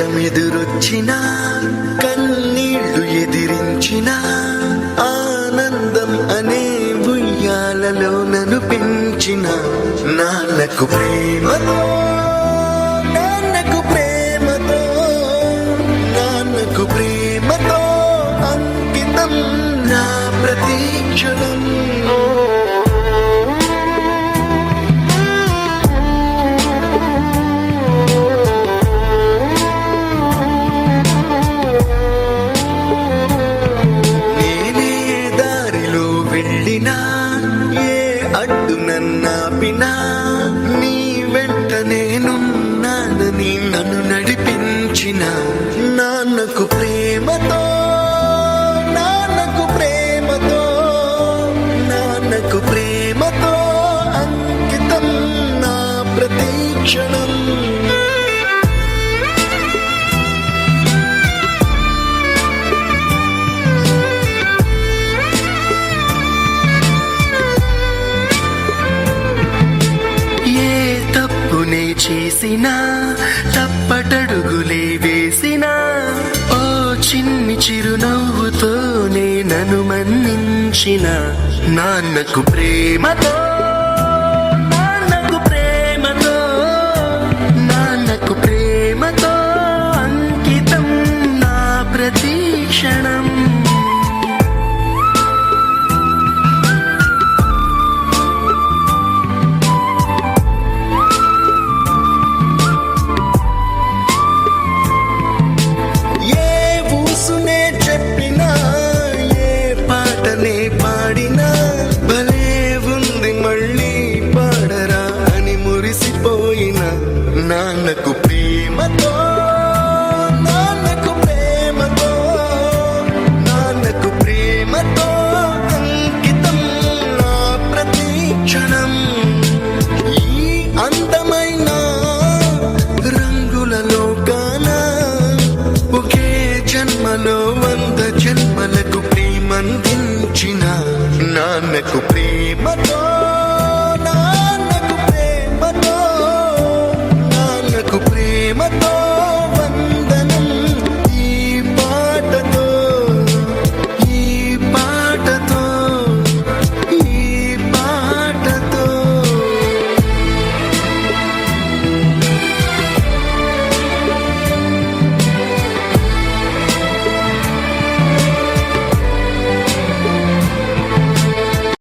కష్టమెదురొచ్చినా కన్నీళ్లు ఎదిరించిన ఆనందం అనే ఉయ్యాలలో నన్ను పెంచిన నాన్నకు ప్రేమతో నాన్నకు ప్రేమతో అంకితం నా ప్రతి క్షణం. అడ్డు నన్నాపినా నీ వెంట నేనున్నానని నన్ను నడిపించిన నాన్నకు ప్రేమతో నాన్నకు ప్రేమతో అంకితం నా ప్రతి క్షణం. చేసినా తప్పటడుగులే వేసినా ఓ చిన్ని చిరునవ్వుతోనే నన్ను మన్నించిన నాన్నకు ప్రేమతో అంకితం నా ప్రతి క్షణం. పాడినా భలే ఉంది మళ్ళీ పాడరా అని మురిసిపోయిన నాన్నకు ప్రేమతో అంకితం నా ప్రతి క్షణం. ఈ అందమైన రంగుల లోకాన ఒకే జన్మలో 100 జన్మలకు ప్రేమందించిన నాన్నకు ప్రేమతో